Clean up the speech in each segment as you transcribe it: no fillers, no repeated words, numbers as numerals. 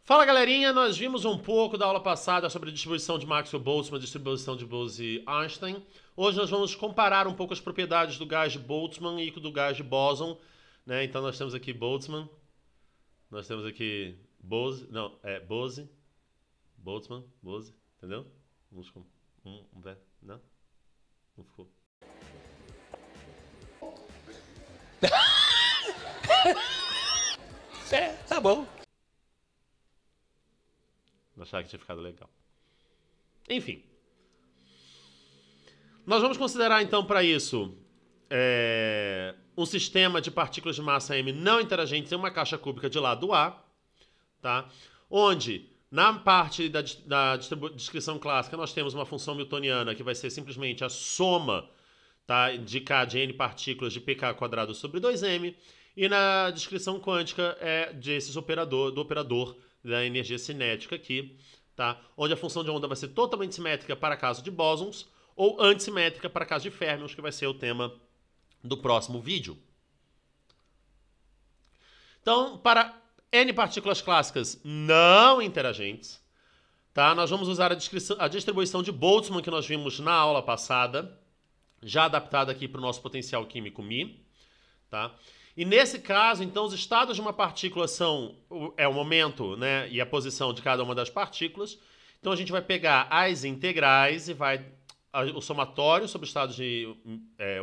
Fala galerinha, nós vimos um pouco da aula passada sobre a distribuição de Maxwell-Boltzmann, distribuição de Bose-Einstein. Hoje nós vamos comparar um pouco as propriedades do gás de Boltzmann e do gás de Boson, né? Então nós temos aqui Boltzmann, nós temos aqui Bose, não, Bose, Boltzmann, Bose, entendeu? Vamos com ver, não? Não ficou. Tá bom. Eu achava que tinha ficado legal. Enfim. Nós vamos considerar então para isso um sistema de partículas de massa m não interagentes em uma caixa cúbica de lado A, tá? Onde na parte da descrição clássica nós temos uma função newtoniana que vai ser simplesmente a soma, tá, de k de n partículas de pk quadrado sobre 2m, e na descrição quântica do operador da energia cinética aqui, tá? Onde a função de onda vai ser totalmente simétrica para caso de bósons ou antissimétrica para caso de férmions, que vai ser o tema do próximo vídeo. Então, para n partículas clássicas não interagentes, tá? Nós vamos usar a distribuição de Boltzmann que nós vimos na aula passada, já adaptada aqui para o nosso potencial químico μ, tá? E nesse caso, então, os estados de uma partícula são o momento, né, e a posição de cada uma das partículas. Então a gente vai pegar as integrais e vai o somatório sobre os estados de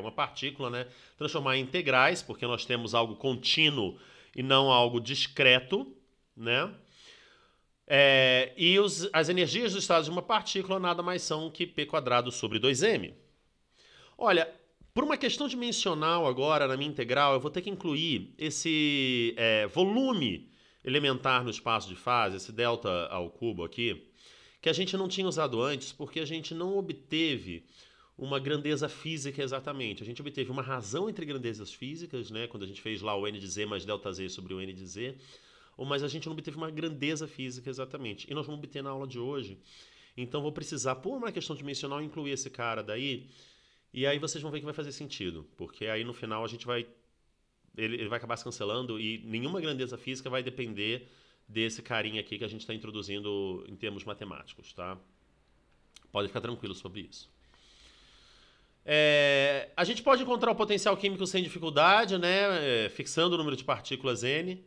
uma partícula, né, transformar em integrais, porque nós temos algo contínuo e não algo discreto, né? As energias dos estados de uma partícula nada mais são que p quadrado sobre 2m. Olha, por uma questão dimensional agora, na minha integral, eu vou ter que incluir esse volume elementar no espaço de fase, esse delta ao cubo aqui, que a gente não tinha usado antes, porque a gente não obteve uma grandeza física exatamente. A gente obteve uma razão entre grandezas físicas, né, quando a gente fez lá o n de z mais delta z sobre o n de z, mas a gente não obteve uma grandeza física exatamente. E nós vamos obter na aula de hoje. Então vou precisar, por uma questão dimensional, incluir esse cara daí. E aí vocês vão ver que vai fazer sentido, porque aí no final a gente vai... Ele vai acabar se cancelando e nenhuma grandeza física vai depender desse carinha aqui que a gente está introduzindo em termos matemáticos, tá? Pode ficar tranquilo sobre isso. A gente pode encontrar o potencial químico sem dificuldade, né? Fixando o número de partículas n.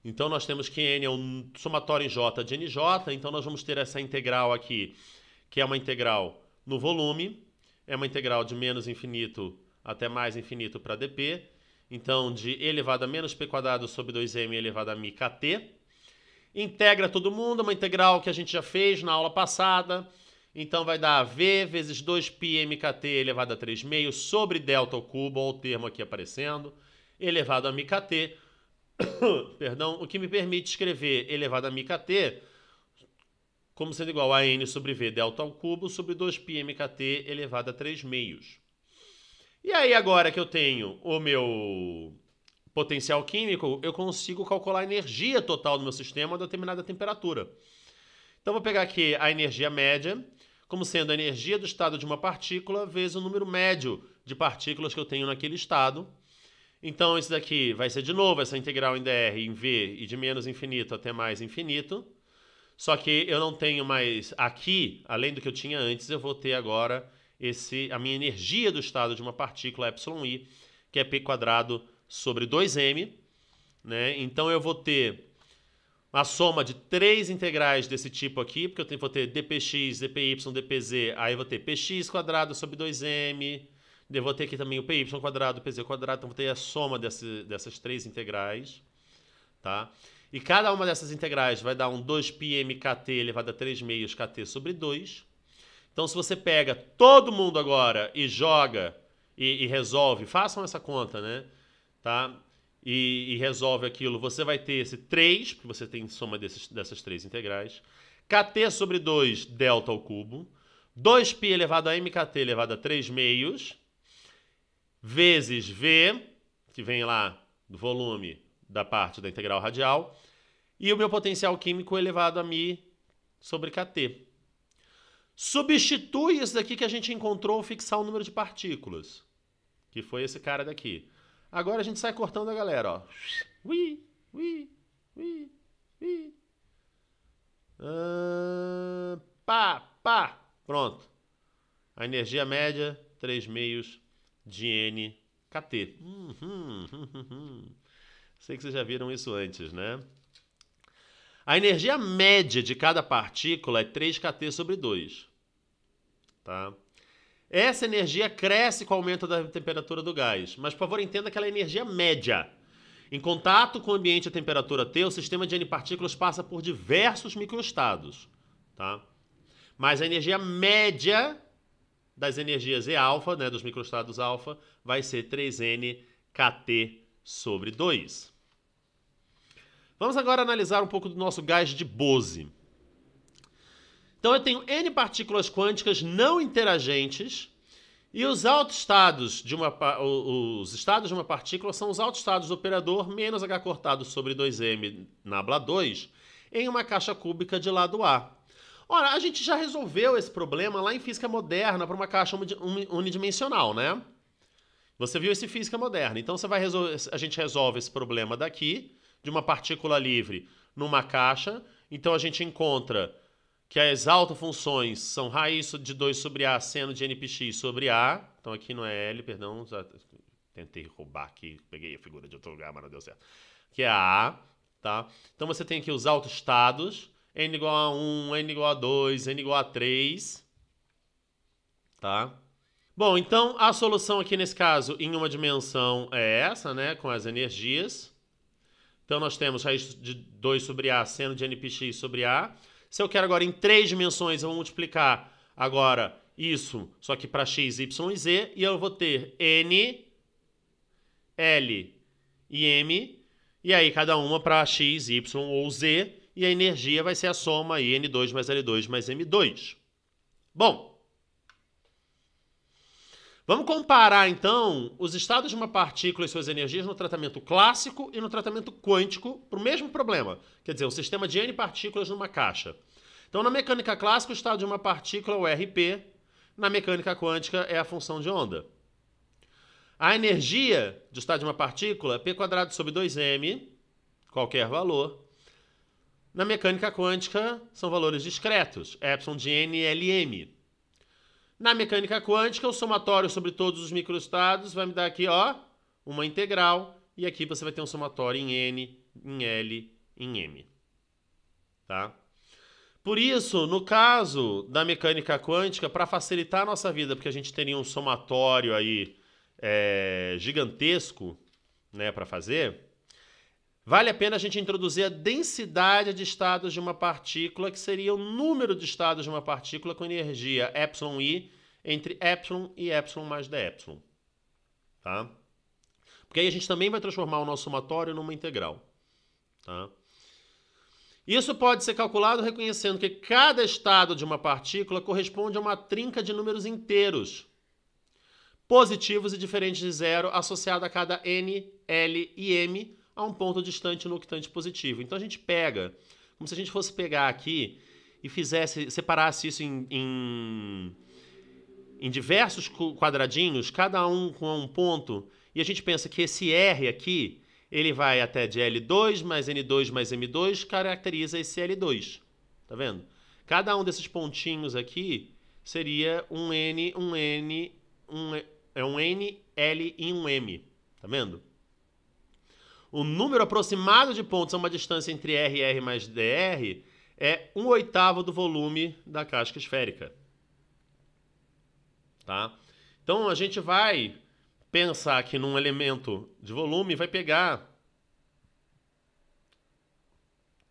Então nós temos que n é um somatório em j de nj, então nós vamos ter essa integral aqui, que é uma integral no volume. É uma integral de menos infinito até mais infinito para dp. Então, de e elevado a menos p quadrado sobre 2m elevado a mi kt. Integra todo mundo, uma integral que a gente já fez na aula passada. Então, vai dar v vezes 2π mkt elevado a 3 meios sobre delta ao cubo, olha o termo aqui aparecendo, elevado a mi kt. Perdão, o que me permite escrever elevado a mi kt como sendo igual a n sobre v delta ao cubo sobre 2π mkt elevado a 3 meios. E aí agora que eu tenho o meu potencial químico, eu consigo calcular a energia total do meu sistema a determinada temperatura. Então vou pegar aqui a energia média, como sendo a energia do estado de uma partícula vezes o número médio de partículas que eu tenho naquele estado. Então isso daqui vai ser de novo essa integral em dr em v e de menos infinito até mais infinito. Só que eu não tenho mais aqui, além do que eu tinha antes, eu vou ter agora a minha energia do estado de uma partícula εi, que é p quadrado sobre 2m. Né? Então eu vou ter a soma de três integrais desse tipo aqui, porque eu vou ter dpx, dpy, dpz, aí eu vou ter px quadrado sobre 2m, eu vou ter aqui também o py quadrado, pz quadrado, então vou ter a soma dessas três integrais, tá? E cada uma dessas integrais vai dar um 2π mkt elevado a 3 meios kt sobre 2. Então, se você pega todo mundo agora e joga e resolve, façam essa conta, né? Tá? E resolve aquilo, você vai ter esse 3, porque você tem soma dessas três integrais. Kt sobre 2, delta ao cubo. 2π elevado a mkt elevado a 3 meios. Vezes v, que vem lá do volume da parte da integral radial, e o meu potencial químico elevado a mi sobre kt. Substitui isso daqui que a gente encontrou ao fixar o número de partículas, que foi esse cara daqui. Agora a gente sai cortando a galera, ó. Ui, ui, ui, ui. Pá! Pronto. A energia média, 3 meios de N kT. Sei que vocês já viram isso antes, né? A energia média de cada partícula é 3 kT sobre 2. Tá? Essa energia cresce com o aumento da temperatura do gás. Mas, por favor, entenda que ela é energia média. Em contato com o ambiente a temperatura T, o sistema de N partículas passa por diversos microestados. Tá? Mas a energia média das energias E-alfa, né, dos microestados alfa, vai ser 3N kT sobre 2. Vamos agora analisar um pouco do nosso gás de Bose. Então eu tenho N partículas quânticas não interagentes e os autoestados de os estados de uma partícula são os autoestados do operador menos H cortado sobre 2M nabla 2 em uma caixa cúbica de lado A. Ora, a gente já resolveu esse problema lá em física moderna para uma caixa unidimensional, né? Você viu esse física moderna. Então a gente resolve esse problema daqui, de uma partícula livre numa caixa. Então a gente encontra que as autofunções são raiz de 2 sobre A seno de npx sobre A. Então aqui não é L, perdão, já tentei roubar aqui, peguei a figura de outro lugar, mas não deu certo. Que é A, tá? Então você tem aqui os autoestados, N igual a 1, N igual a 2, N igual a 3, tá? Bom, então a solução aqui nesse caso em uma dimensão é essa, né, com as energias. Então nós temos raiz de 2 sobre A seno de npx sobre A. Se eu quero agora em 3 dimensões, eu vou multiplicar agora isso, só que para x, y e z, e eu vou ter N, L e M, e aí cada uma para x, y ou z, e a energia vai ser a soma aí, N2 mais L2 mais M2. Bom, vamos comparar, então, os estados de uma partícula e suas energias no tratamento clássico e no tratamento quântico para o mesmo problema. Quer dizer, um sistema de N partículas numa caixa. Então, na mecânica clássica, o estado de uma partícula é o RP. Na mecânica quântica, é a função de onda. A energia do estado de uma partícula é P² sobre 2m, qualquer valor. Na mecânica quântica, são valores discretos, epsilon de N e Lm. Na mecânica quântica, o somatório sobre todos os microestados vai me dar aqui, ó, uma integral. E aqui você vai ter um somatório em N, em L, em M. Tá? Por isso, no caso da mecânica quântica, para facilitar a nossa vida, porque a gente teria um somatório aí gigantesco, né, para fazer, vale a pena a gente introduzir a densidade de estados de uma partícula, que seria o número de estados de uma partícula com energia εi entre epsilon e epsilon mais depsilon. Tá? Porque aí a gente também vai transformar o nosso somatório numa integral. Tá? Isso pode ser calculado reconhecendo que cada estado de uma partícula corresponde a uma trinca de números inteiros, positivos e diferentes de zero, associado a cada N, L e M, a um ponto distante no octante positivo. Então a gente pega, como se a gente fosse pegar aqui e separasse isso em diversos quadradinhos, cada um com um ponto, e a gente pensa que esse R aqui, ele vai até de L2 mais N2 mais M2, caracteriza esse L2. Tá vendo? Cada um desses pontinhos aqui seria um N, um N, um N, L e um M. Tá vendo? O número aproximado de pontos a uma distância entre R e R mais dr é 1/8 do volume da casca esférica. Tá? Então a gente vai pensar aqui num elemento de volume e vai pegar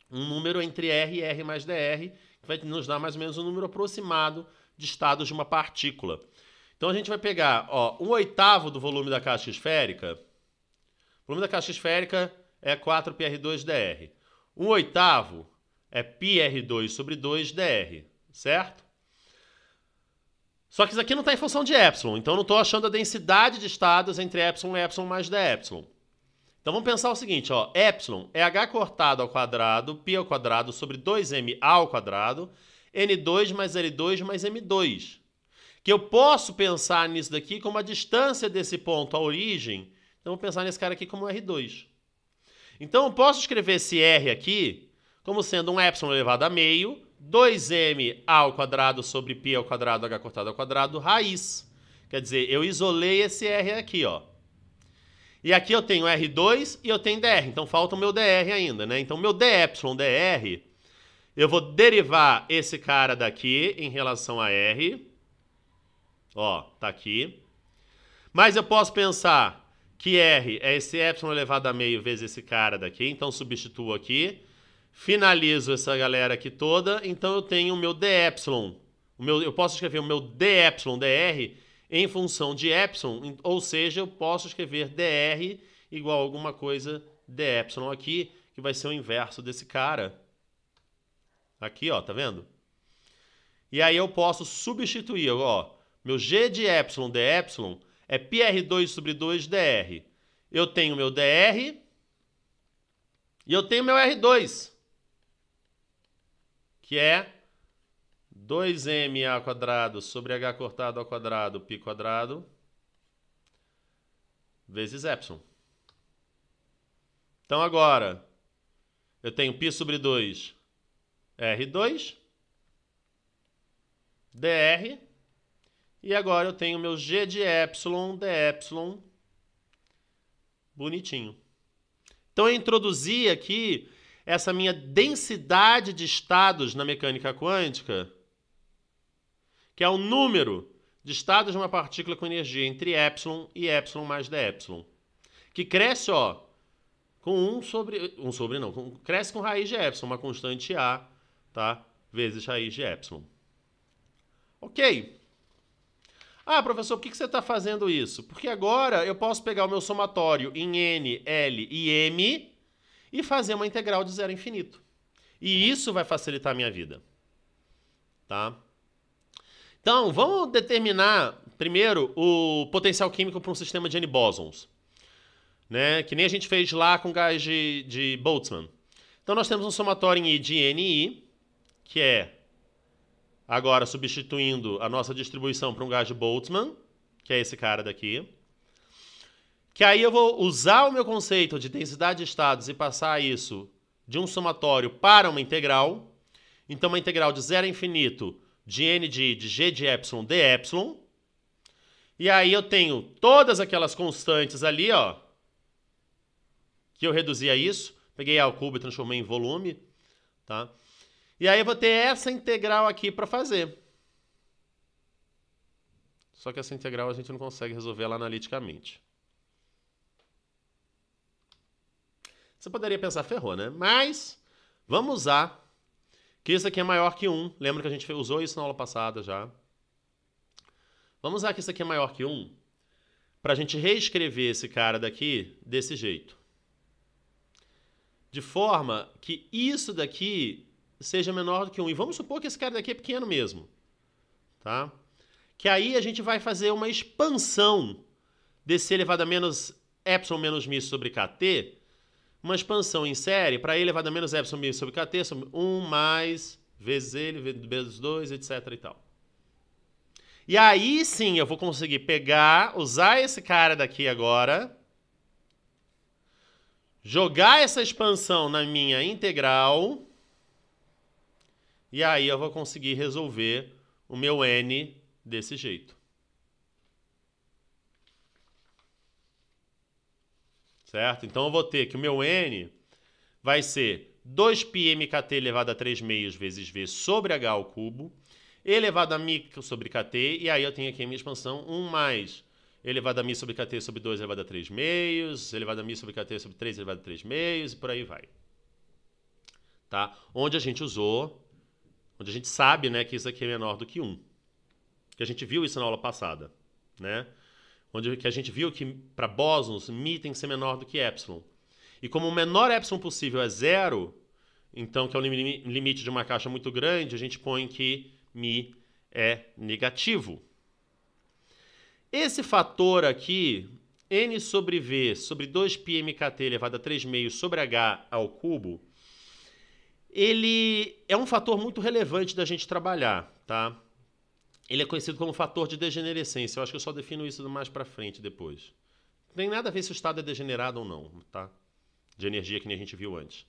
um número entre R e R mais dr, que vai nos dar mais ou menos um número aproximado de estados de uma partícula. Então a gente vai pegar 1/8 do volume da casca esférica. O volume da casca esférica é 4πr2dr. 1/8 é πr2 sobre 2dr, certo? Só que isso aqui não está em função de epsilon, então eu não estou achando a densidade de estados entre epsilon e epsilon mais depsilon. Então vamos pensar o seguinte, ó, epsilon é h cortado ao quadrado, π ao quadrado sobre 2m ao quadrado, n2 mais L2 mais M2. Que eu posso pensar nisso daqui como a distância desse ponto à origem. Então, vou pensar nesse cara aqui como R2. Então, eu posso escrever esse R aqui como sendo um epsilon elevado a meio 2m ao quadrado sobre π ao quadrado h cortado ao quadrado raiz. Quer dizer, eu isolei esse r aqui, ó. E aqui eu tenho R2 e eu tenho dr. Então falta o meu dr ainda, né? Então meu dr, eu vou derivar esse cara daqui em relação a r. Ó, tá aqui. Mas eu posso pensar que r é esse epsilon elevado a meio vezes esse cara daqui. Então substituo aqui. Finalizo essa galera aqui toda. Então eu tenho o meu d epsilon. Eu posso escrever o meu d epsilon dr em função de epsilon. Ou seja, eu posso escrever dr igual a alguma coisa d epsilon aqui, que vai ser o inverso desse cara. Aqui, ó, tá vendo? E aí eu posso substituir, ó. Meu g de epsilon d epsilon é πr2 sobre 2 dr. Eu tenho meu dr e eu tenho meu r2, que é 2m ao quadrado sobre h cortado ao quadrado π quadrado vezes epsilon. Então agora eu tenho π sobre 2 r2 dr e agora eu tenho meu g de epsilon d epsilon bonitinho. Então eu introduzi aqui essa minha densidade de estados na mecânica quântica, que é o número de estados de uma partícula com energia entre epsilon e epsilon mais d epsilon, que cresce, ó, com cresce com raiz de epsilon, uma constante A, tá? Vezes raiz de epsilon. Ok. Ah, professor, por que você está fazendo isso? Porque agora eu posso pegar o meu somatório em N, L e M e fazer uma integral de zero a infinito. E isso vai facilitar a minha vida. Tá? Então, vamos determinar primeiro o potencial químico para um sistema de N-bósons. Né? Que nem a gente fez lá com gás de Boltzmann. Então, nós temos um somatório em I de NI, que é agora substituindo a nossa distribuição para um gás de Boltzmann, que é esse cara daqui. Que aí eu vou usar o meu conceito de densidade de estados e passar isso de um somatório para uma integral. Então, uma integral de zero a infinito de n de g de epsilon d epsilon. E aí eu tenho todas aquelas constantes ali, ó, que eu reduzi a isso. Peguei A ao cubo e transformei em volume, tá? E aí eu vou ter essa integral aqui para fazer. Só que essa integral a gente não consegue resolver ela analiticamente. Você poderia pensar, ferrou, né? Mas vamos usar que isso aqui é maior que 1. Lembra que a gente usou isso na aula passada já. Vamos usar que isso aqui é maior que 1 para a gente reescrever esse cara daqui desse jeito. De forma que isso daqui seja menor do que 1. E vamos supor que esse cara daqui é pequeno mesmo. Tá? Que aí a gente vai fazer uma expansão desse elevado a menos epsilon menos μ sobre kt, uma expansão em série para e elevado a menos epsilon μ sobre kt, sobre 1 mais vezes ele, vezes 2, etc. e tal. E aí sim eu vou conseguir pegar, usar esse cara daqui agora, jogar essa expansão na minha integral, e aí eu vou conseguir resolver o meu n desse jeito. Certo? Então eu vou ter que o meu n vai ser 2πmkt elevado a 3 meios vezes v sobre h ao cubo, elevado a μ sobre kt, e aí eu tenho aqui a minha expansão 1 mais elevado a μ sobre kt sobre 2 elevado a 3 meios, elevado a μ sobre kt sobre 3 elevado a 3 meios, e por aí vai. Tá? Onde a gente sabe, né, que isso aqui é menor do que 1. Que a gente viu isso na aula passada, né? Onde que a gente viu que para bósons, μ tem que ser menor do que epsilon. E como o menor epsilon possível é 0, então que é o limite de uma caixa muito grande, a gente põe que μ é negativo. Esse fator aqui, n sobre v sobre 2πmkt elevado a 3 meios sobre h ao cubo, ele é um fator muito relevante da gente trabalhar, tá? Ele é conhecido como fator de degenerescência. Eu acho que eu só defino isso mais para frente depois. Não tem nada a ver se o estado é degenerado ou não, tá? De energia que nem a gente viu antes.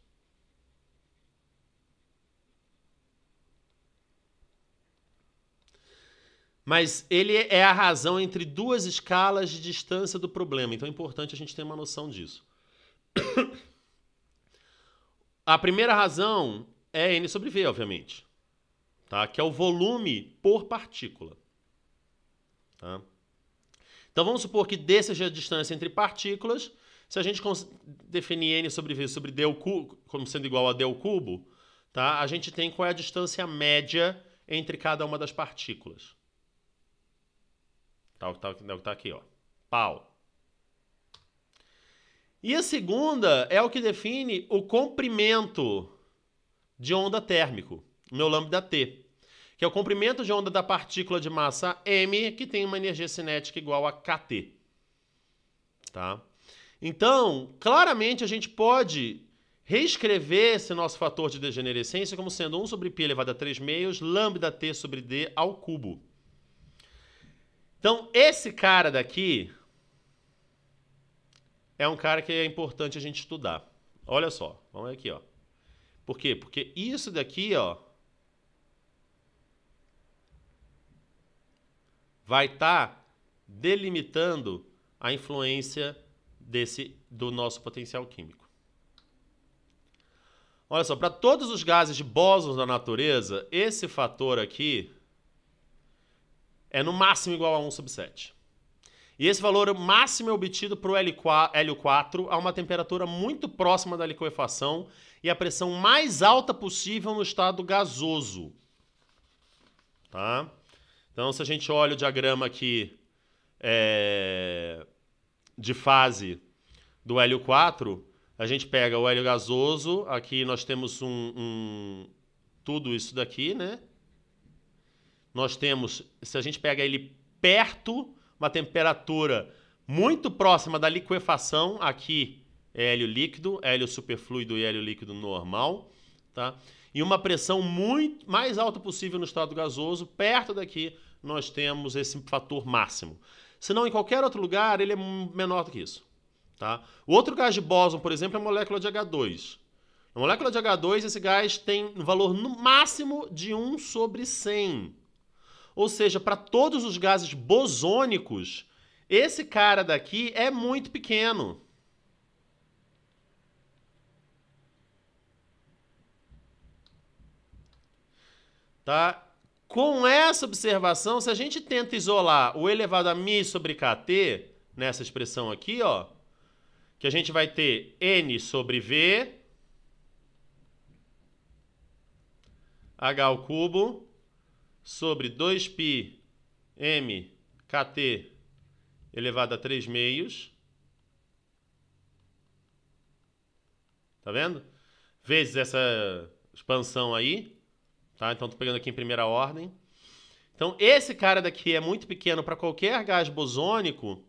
Mas ele é a razão entre duas escalas de distância do problema. Então é importante a gente ter uma noção disso. A primeira razão é N sobre V, obviamente. Tá? Que é o volume por partícula. Tá? Então vamos supor que D seja a distância entre partículas. Se a gente definir N sobre V sobre D como sendo igual a D ao cubo, tá? A gente tem qual é a distância média entre cada uma das partículas. Tá o que tá aqui, ó. Pau. E a segunda é o que define o comprimento de onda térmico, meu lambda T, que é o comprimento de onda da partícula de massa m, que tem uma energia cinética igual a kT. Tá? Então, claramente a gente pode reescrever esse nosso fator de degenerescência como sendo 1 sobre π elevado a 3 meios, lambda T sobre D ao cubo. Então, esse cara daqui é um cara que é importante a gente estudar. Olha só, vamos ver aqui, ó. Por quê? Porque isso daqui, ó, vai estar delimitando a influência do nosso potencial químico. Olha só, para todos os gases de bósons da natureza, esse fator aqui é no máximo igual a 1 sobre 7. E esse valor máximo é obtido para o hélio 4 a uma temperatura muito próxima da liquefação e a pressão mais alta possível no estado gasoso. Tá? Então, se a gente olha o diagrama aqui de fase do hélio 4, a gente pega o hélio gasoso, aqui nós temos tudo isso daqui, né? Nós temos, se a gente pega ele perto, uma temperatura muito próxima da liquefação, aqui é hélio líquido, hélio superfluido e hélio líquido normal, tá? E uma pressão muito mais alta possível no estado gasoso, perto daqui nós temos esse fator máximo. Se não, em qualquer outro lugar, ele é menor do que isso. Tá? O outro gás de bóson, por exemplo, é a molécula de H2. Na molécula de H2, esse gás tem um valor no máximo de 1 sobre 100. Ou seja, para todos os gases bosônicos, esse cara daqui é muito pequeno. Tá? Com essa observação, se a gente tenta isolar o elevado a μ sobre kT, nessa expressão aqui, ó, que a gente vai ter N sobre V, H ao cubo, sobre 2π m kT elevado a 3 meios. Tá vendo? Vezes essa expansão aí. Tá? Então, estou pegando aqui em primeira ordem. Então, esse cara daqui é muito pequeno para qualquer gás bosônico.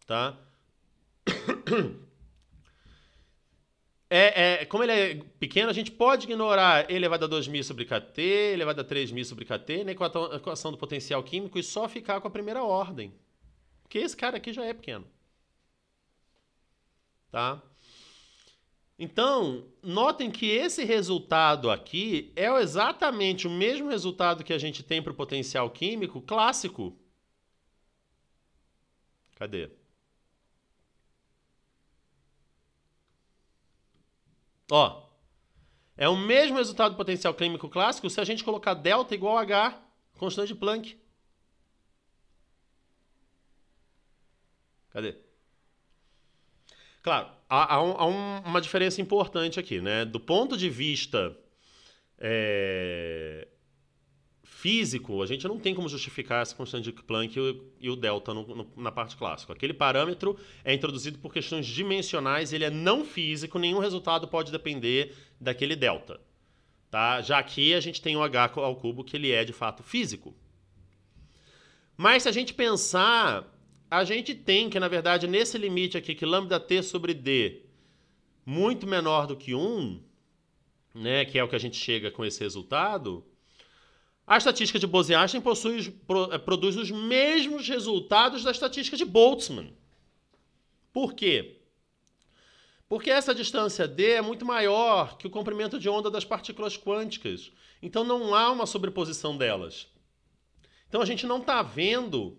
Tá? Como ele é pequeno, a gente pode ignorar E elevado a 2.000 sobre kT, E elevado a 3.000 sobre kT, na equação do potencial químico, e só ficar com a primeira ordem. Porque esse cara aqui já é pequeno. Tá? Então, notem que esse resultado aqui é exatamente o mesmo resultado que a gente tem para o potencial químico clássico. Cadê? Ó, é o mesmo resultado do potencial químico clássico se a gente colocar delta igual a H, constante de Planck. Cadê? Claro, há uma diferença importante aqui, né? Do ponto de vista físico, a gente não tem como justificar essa constante de Planck e o delta na parte clássica. Aquele parâmetro é introduzido por questões dimensionais, ele é não físico, nenhum resultado pode depender daquele delta. Tá? Já aqui a gente tem o H ao cubo, que ele é de fato físico. Mas se a gente pensar, a gente tem que, na verdade, nesse limite aqui, que lambda T sobre D muito menor do que 1, né, que é o que a gente chega com esse resultado, a estatística de Bose-Einstein produz os mesmos resultados da estatística de Boltzmann. Por quê? Porque essa distância D é muito maior que o comprimento de onda das partículas quânticas. Então não há uma sobreposição delas. Então a gente não está vendo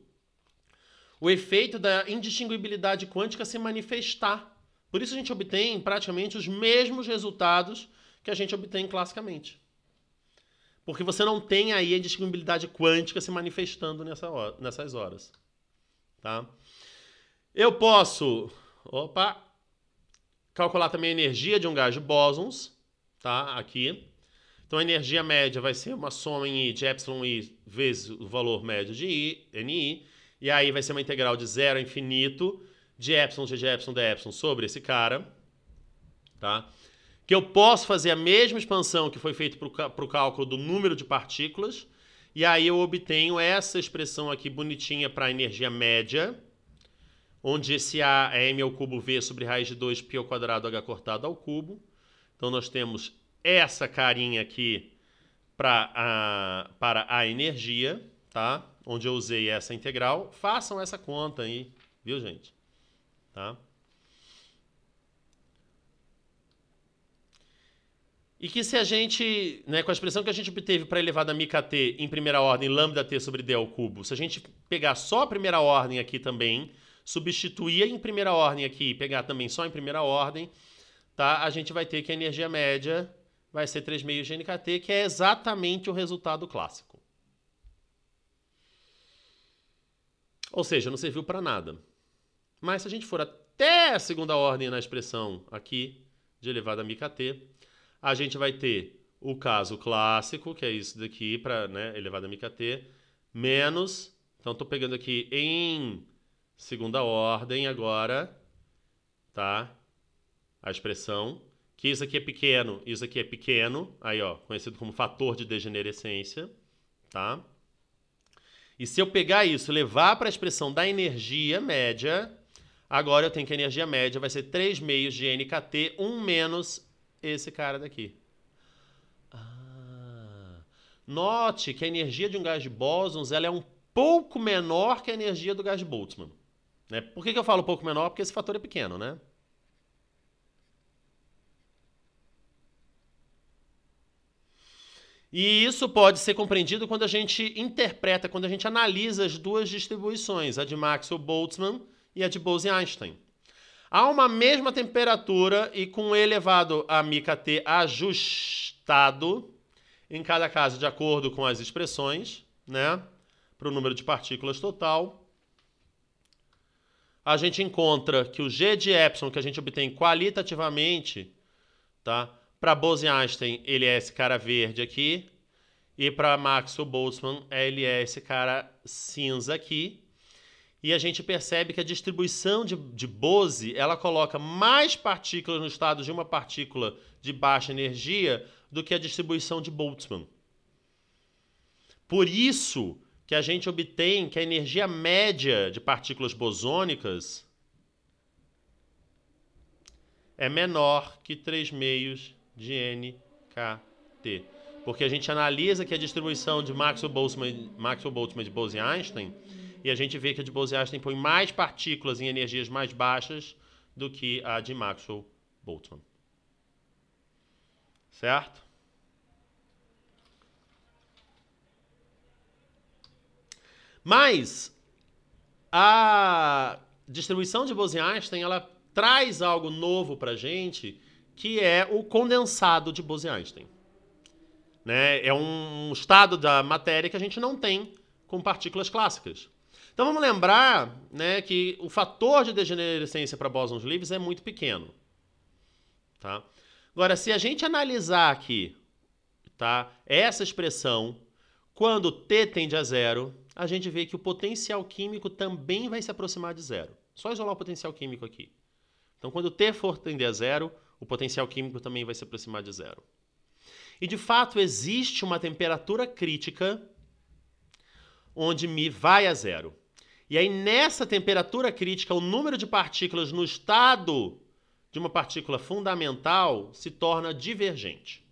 o efeito da indistinguibilidade quântica se manifestar. Por isso a gente obtém praticamente os mesmos resultados que a gente obtém classicamente. Porque você não tem aí a indistinguibilidade quântica se manifestando nessas horas. Tá? Eu posso calcular também a energia de um gás de bósons, tá? Aqui. Então a energia média vai ser uma soma em I de εi vezes o valor médio de Ni, e aí vai ser uma integral de 0 a infinito de epsilon g de epsilon de epsilon sobre esse cara, tá? Que eu posso fazer a mesma expansão que foi feita para o cálculo do número de partículas, e aí eu obtenho essa expressão aqui bonitinha para a energia média, onde esse A é m ao cubo V sobre raiz de 2 π ao quadrado h cortado ao cubo. Então nós temos essa carinha aqui para a energia, tá? Onde eu usei essa integral. Façam essa conta aí, viu, gente? Tá? E que se a gente, né, com a expressão que a gente obteve para elevado a μkt em primeira ordem, lambda-t sobre d ao cubo, se a gente pegar só a primeira ordem aqui também, substituir em primeira ordem aqui e pegar também só em primeira ordem, tá? A gente vai ter que a energia média vai ser 3 meios de nkt, que é exatamente o resultado clássico. Ou seja, não serviu para nada. Mas se a gente for até a segunda ordem na expressão aqui, de elevado a μkt, a gente vai ter o caso clássico, que é isso daqui, para, né, elevado a μkt, menos, então estou pegando aqui em segunda ordem agora, tá? A expressão, que isso aqui é pequeno, aí ó, conhecido como fator de degenerescência, tá? E se eu pegar isso e levar para a expressão da energia média, agora eu tenho que a energia média vai ser 3 meios de nkt, 1 menos esse cara daqui. Note que a energia de um gás de bósons ela é um pouco menor que a energia do gás de Boltzmann. Né? Por que eu falo um pouco menor? Porque esse fator é pequeno, né? E isso pode ser compreendido quando a gente interpreta, quando a gente analisa as duas distribuições, a de Maxwell-Boltzmann e a de Bose-Einstein. Há uma mesma temperatura e com elevado a μkt ajustado, em cada caso de acordo com as expressões, né, para o número de partículas total, a gente encontra que o G de epsilon que a gente obtém qualitativamente, tá, para Bose-Einstein ele é esse cara verde aqui, e para Maxwell-Boltzmann ele é esse cara cinza aqui. E a gente percebe que a distribuição de Bose, ela coloca mais partículas no estado de uma partícula de baixa energia do que a distribuição de Boltzmann. Por isso que a gente obtém que a energia média de partículas bosônicas é menor que 3 meios de nkt. Porque a gente analisa que a distribuição de Maxwell-Boltzmann de Bose-Einstein e a gente vê que a de Bose-Einstein põe mais partículas em energias mais baixas do que a de Maxwell-Boltzmann. Certo? Mas a distribuição de Bose-Einstein ela traz algo novo para a gente, que é o condensado de Bose-Einstein. Né? É um estado da matéria que a gente não tem com partículas clássicas. Então vamos lembrar, né, que o fator de degenerescência para bósons livres é muito pequeno. Tá? Agora, se a gente analisar aqui, tá, essa expressão, quando t tende a zero, a gente vê que o potencial químico também vai se aproximar de zero. Só isolar o potencial químico aqui. Então, quando t for tender a zero, o potencial químico também vai se aproximar de zero. E, de fato, existe uma temperatura crítica onde μ vai a zero. E aí, nessa temperatura crítica, o número de partículas no estado de uma partícula fundamental se torna divergente.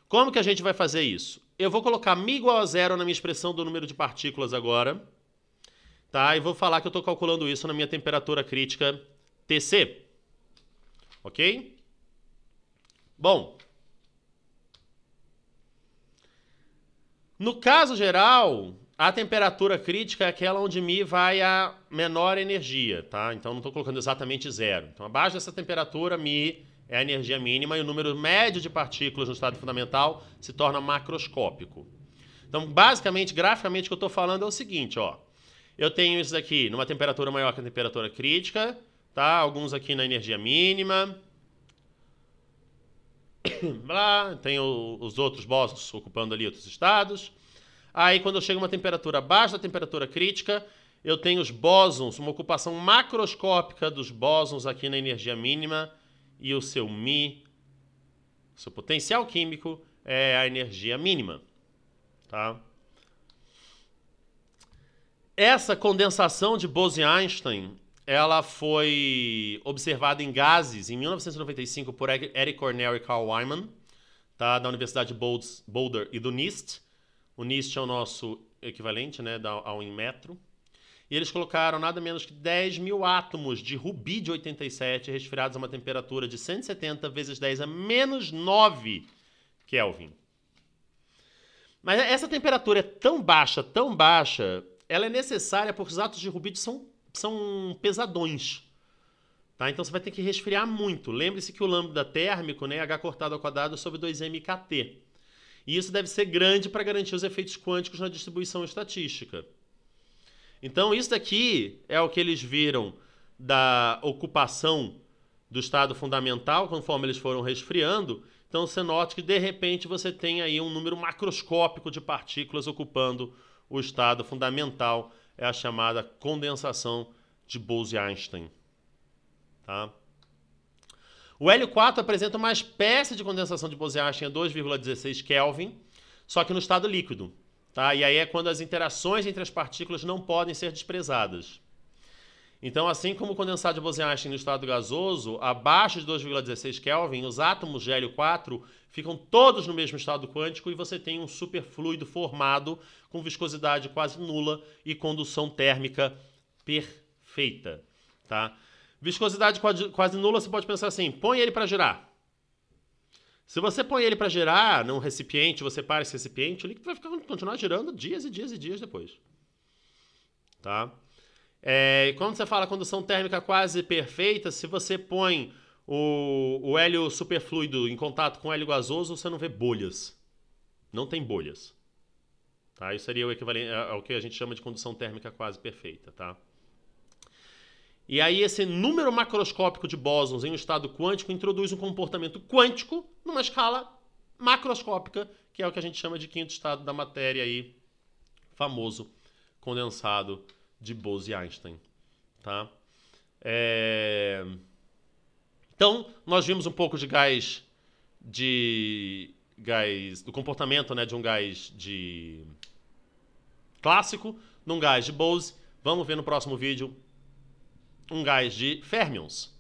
Como que a gente vai fazer isso? Eu vou colocar μ igual a zero na minha expressão do número de partículas agora, tá? E vou falar que eu estou calculando isso na minha temperatura crítica Tc. Ok? Bom, no caso geral, A temperatura crítica é aquela onde Mi vai a menor energia, tá? Então não estou colocando exatamente zero. Então abaixo dessa temperatura, Mi é a energia mínima e o número médio de partículas no estado fundamental se torna macroscópico. Então, basicamente, graficamente, o que eu estou falando é o seguinte, ó. Eu tenho isso aqui numa temperatura maior que a temperatura crítica, tá? Alguns aqui na energia mínima. Tenho os outros bósons ocupando ali outros estados. Aí, quando eu chego a uma temperatura abaixo da temperatura crítica, eu tenho os bósons, uma ocupação macroscópica dos bósons aqui na energia mínima e o seu Mi, seu potencial químico, é a energia mínima. Tá? Essa condensação de Bose-Einstein, ela foi observada em gases em 1995 por Eric Cornell e Carl Wyman, tá? Da Universidade de Boulder e do NIST. O NIST é o nosso equivalente, né, ao Inmetro. E eles colocaram nada menos que 10 mil átomos de rubídio 87 resfriados a uma temperatura de 170 vezes 10 a menos 9 Kelvin. Mas essa temperatura é tão baixa, ela é necessária porque os átomos de rubídio são pesadões. Tá? Então você vai ter que resfriar muito. Lembre-se que o lambda térmico, né, H cortado ao quadrado sobre 2mKT. E isso deve ser grande para garantir os efeitos quânticos na distribuição estatística. Então isso daqui é o que eles viram da ocupação do estado fundamental conforme eles foram resfriando. Então você nota que de repente você tem aí um número macroscópico de partículas ocupando o estado fundamental. É a chamada condensação de Bose-Einstein. Tá? O hélio 4 apresenta uma espécie de condensação de Bose-Einstein a 2,16 Kelvin, só que no estado líquido. Tá? E aí é quando as interações entre as partículas não podem ser desprezadas. Então, assim como o condensado de Bose-Einstein no estado gasoso, abaixo de 2,16 Kelvin, os átomos de hélio 4 ficam todos no mesmo estado quântico e você tem um superfluido formado com viscosidade quase nula e condução térmica perfeita. Tá? Viscosidade quase nula, você pode pensar assim, põe ele para girar. Se você põe ele para girar num recipiente, você para esse recipiente, o líquido vai continuar girando dias e dias e dias depois. Tá? E quando você fala condução térmica quase perfeita, se você põe o hélio superfluido em contato com o hélio gasoso, você não vê bolhas. Não tem bolhas. Tá? Isso seria o equivalente ao que a gente chama de condução térmica quase perfeita. Tá? E aí esse número macroscópico de bósons em um estado quântico introduz um comportamento quântico numa escala macroscópica, que é o que a gente chama de quinto estado da matéria aí, famoso condensado de Bose-Einstein. Tá? Então, nós vimos um pouco de do comportamento, né, de um gás clássico, num gás de Bose. Vamos ver no próximo vídeo um gás de férmions.